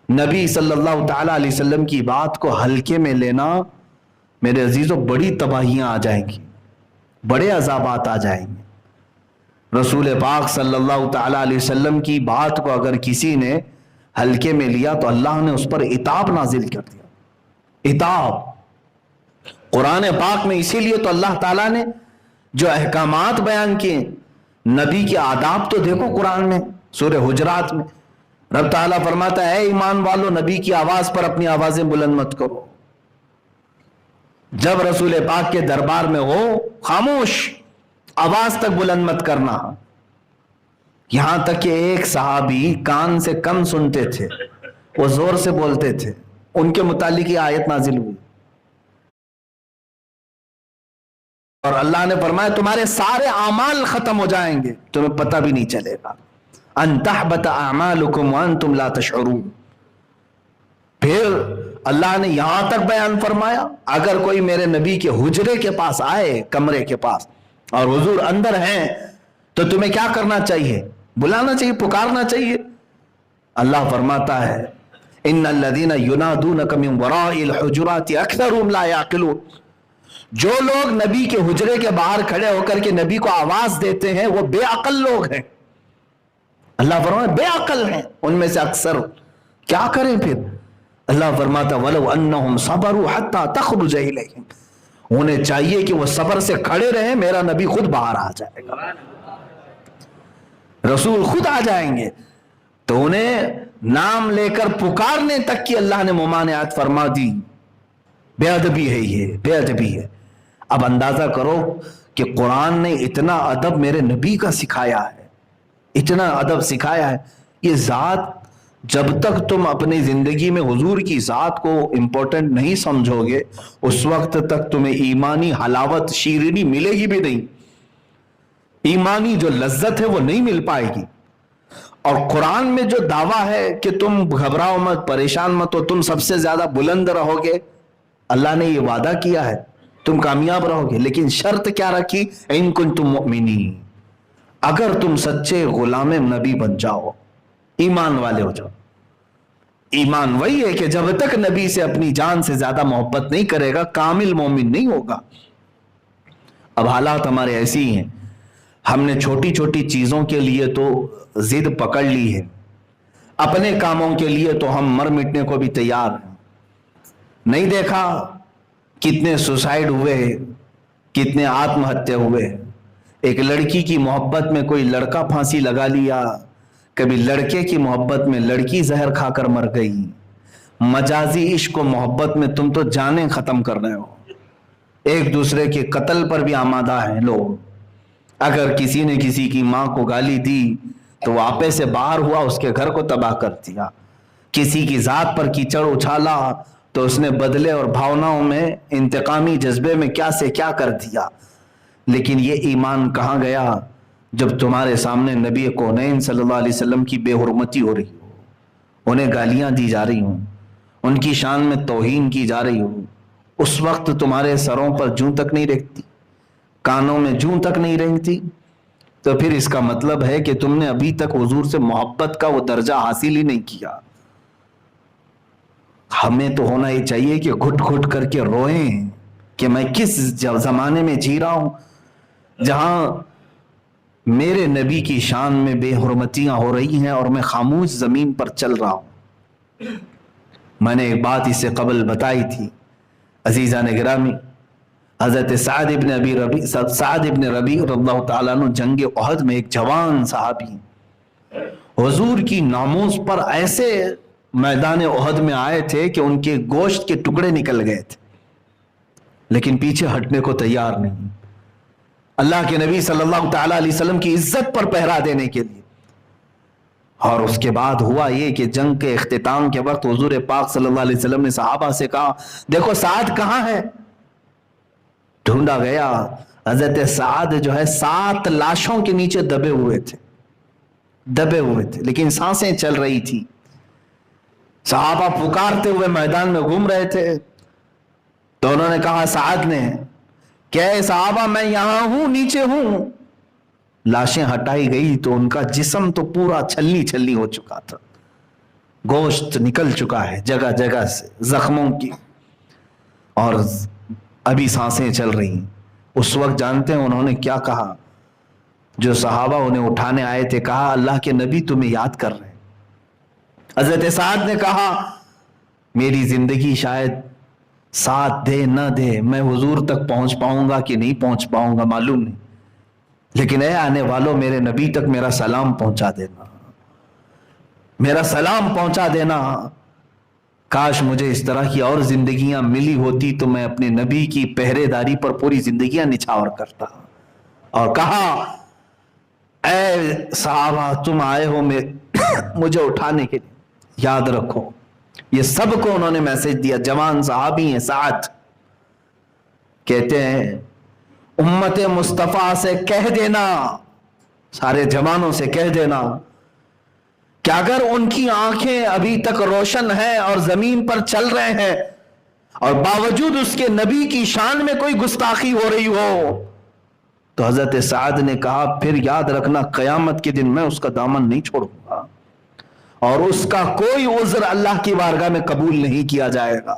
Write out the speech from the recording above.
نبی صلی اللہ تعالی علیہ وسلم کی بات کو ہلکے میں لینا میرے عزیزوں بڑی تباہیاں آ جائیں گی، بڑے عذابات آ جائیں گے۔ رسول پاک صلی اللہ تعالی علیہ وسلم کی بات کو اگر کسی نے ہلکے میں لیا تو اللہ نے اس پر عتاب نازل کر دیا۔ عتاب قرآن پاک میں اسی لیے تو اللہ تعالیٰ نے جو احکامات بیان کیے، نبی کے آداب تو دیکھو قرآن میں، سورہ حجرات میں رب تعالیٰ فرماتا ہے اے ایمان والو نبی کی آواز پر اپنی آوازیں بلند مت کرو۔ جب رسول پاک کے دربار میں ہو خاموش، آواز تک بلند مت کرنا۔ یہاں تک کہ ایک صحابی کان سے کم سنتے تھے، وہ زور سے بولتے تھے، ان کے متعلق یہ آیت نازل ہوئی اور اللہ نے فرمایا تمہارے سارے اعمال ختم ہو جائیں گے، تمہیں پتہ بھی نہیں چلے گا۔ ان تحبط اعمالکم وانتم لا تشعرون۔ پھر اللہ نے یہاں تک بیان فرمایا اگر کوئی میرے نبی کے حجرے کے پاس آئے، کمرے کے پاس، اور حضور اندر ہیں تو تمہیں کیا کرنا چاہیے؟ بلانا چاہیے، پکارنا چاہیے۔ اللہ فرماتا ہے ان الذین ینادونک من وراء الحجرات اکثرهم لا یعقلون۔ جو لوگ نبی کے حجرے کے باہر کھڑے ہو کر کے نبی کو آواز دیتے ہیں وہ بے عقل لوگ ہیں۔ اللہ فرماتا بے عقل ہیں ان میں سے اکثر، کیا کریں پھر؟ اللہ فرماتا وَلَوْ أَنَّهُمْ صَبَرُوا حَتَّى تَخْرُجَ إِلَيْهِمْ۔ انہیں چاہیے کہ وہ صبر سے کھڑے رہیں، میرا نبی خود باہر آ جائے گا، رسول خود آ جائیں گے، تو انہیں نام لے کر پکارنے تک کی اللہ نے ممانعت فرما دی۔ بے ادبی ہے، یہ بے ادبی ہے۔ اب اندازہ کرو کہ قرآن نے اتنا ادب میرے نبی کا سکھایا ہے، اتنا ادب سکھایا ہے۔ یہ ذات جب تک تم اپنی زندگی میں حضور کی ذات کو امپورٹنٹ نہیں سمجھو گے اس وقت تک تمہیں ایمانی حلاوت شیرینی ملے گی بھی نہیں، ایمانی جو لذت ہے وہ نہیں مل پائے گی۔ اور قرآن میں جو دعویٰ ہے کہ تم گھبراؤ مت، پریشان مت ہو، تم سب سے زیادہ بلند رہو گے، اللہ نے یہ وعدہ کیا ہے تم کامیاب رہو گے، لیکن شرط کیا رکھی؟ ان کنتم مؤمنین، اگر تم سچے غلام نبی بن جاؤ، ایمان والے ہو جاؤ۔ ایمان وہی ہے کہ جب تک نبی سے اپنی جان سے زیادہ محبت نہیں کرے گا کامل مومن نہیں ہوگا۔ اب حالات ہمارے ایسی ہیں، ہم نے چھوٹی چھوٹی چیزوں کے لیے تو ضد پکڑ لی ہے، اپنے کاموں کے لیے تو ہم مر مٹنے کو بھی تیار ہیں۔ نہیں دیکھا کتنے سوسائڈ ہوئے، کتنے آتم ہتیا ہوئے؟ ایک لڑکی کی محبت میں کوئی لڑکا پھانسی لگا لیا، کبھی لڑکے کی محبت میں لڑکی زہر کھا کر مر گئی۔ مجازی عشق و محبت میں تم تو جانیں ختم کر رہے ہو، ایک دوسرے کے قتل پر بھی آمادہ ہیں لوگ۔ اگر کسی نے کسی کی ماں کو گالی دی تو وہ آپے سے باہر ہوا، اس کے گھر کو تباہ کر دیا۔ کسی کی ذات پر کیچڑ اچھالا تو اس نے بدلے اور بھاوناؤں میں انتقامی جذبے میں کیا سے کیا کر دیا۔ لیکن یہ ایمان کہاں گیا جب تمہارے سامنے نبی کونین صلی اللہ علیہ وسلم کی بے حرمتی ہو رہی ہو، انہیں گالیاں دی جا رہی ہوں، ان کی شان میں توہین کی جا رہی ہو، اس وقت تمہارے سروں پر جوں تک نہیں رہتی، کانوں میں جوں تک نہیں رہتی، تو پھر اس کا مطلب ہے کہ تم نے ابھی تک حضور سے محبت کا وہ درجہ حاصل ہی نہیں کیا۔ ہمیں تو ہونا ہی چاہیے کہ گھٹ گھٹ کر کے روئیں کہ میں کس زمانے میں جی رہا ہوں جہاں میرے نبی کی شان میں بے حرمتیاں ہو رہی ہیں اور میں خاموش زمین پر چل رہا ہوں۔ میں نے ایک بات اس سے قبل بتائی تھی، عزیزان گرامی، حضرت سعد ابن ربیع رضی اللہ تعالیٰ عنہ جنگ احد میں ایک جوان صحابی حضور کی ناموس پر ایسے میدان احد میں آئے تھے کہ ان کے گوشت کے ٹکڑے نکل گئے تھے، لیکن پیچھے ہٹنے کو تیار نہیں، اللہ کے نبی صلی اللہ تعالیٰ علیہ وسلم کی عزت پر پہرا دینے کے لیے۔ اور اس کے بعد ہوا یہ کہ جنگ کے اختتام کے وقت حضور پاک صلی اللہ علیہ وسلم نے صحابہ سے کہا دیکھو سعد کہاں ہے؟ ڈھونڈا گیا، حضرت سعد جو ہے 7 لاشوں کے نیچے دبے ہوئے تھے، لیکن سانسیں چل رہی تھی۔ صحابہ پکارتے ہوئے میدان میں گھوم رہے تھے، تو انہوں نے کہا سعد نے کہ اے صحابہ میں یہاں ہوں، نیچے ہوں۔ لاشیں ہٹائی گئی تو ان کا جسم تو پورا چھلنی چھلنی ہو چکا تھا، گوشت نکل چکا ہے جگہ جگہ سے زخموں کی، اور ابھی سانسیں چل رہی ہیں۔ اس وقت جانتے ہیں انہوں نے کیا کہا؟ جو صحابہ انہیں اٹھانے آئے تھے، کہا اللہ کے نبی تمہیں یاد کر رہے ہیں۔ حضرت سعد نے کہا میری زندگی شاید ساتھ دے نہ دے، میں حضور تک پہنچ پاؤں گا کہ نہیں پہنچ پاؤں گا معلوم نہیں، لیکن اے آنے والوں میرے نبی تک میرا سلام پہنچا دینا، میرا سلام پہنچا دینا۔ کاش مجھے اس طرح کی اور زندگیاں ملی ہوتی تو میں اپنے نبی کی پہرے داری پر پوری زندگیاں نچھاور کرتا۔ اور کہا اے صحابہ تم آئے ہو مجھے اٹھانے کے لیے، یاد رکھو۔ یہ سب کو انہوں نے میسج دیا۔ جوان صحابی ہیں سعد، کہتے ہیں امت مصطفیٰ سے کہہ دینا، سارے جوانوں سے کہہ دینا کہ اگر ان کی آنکھیں ابھی تک روشن ہیں اور زمین پر چل رہے ہیں اور باوجود اس کے نبی کی شان میں کوئی گستاخی ہو رہی ہو، تو حضرت سعد نے کہا پھر یاد رکھنا قیامت کے دن میں اس کا دامن نہیں چھوڑوں گا اور اس کا کوئی عذر اللہ کی بارگاہ میں قبول نہیں کیا جائے گا۔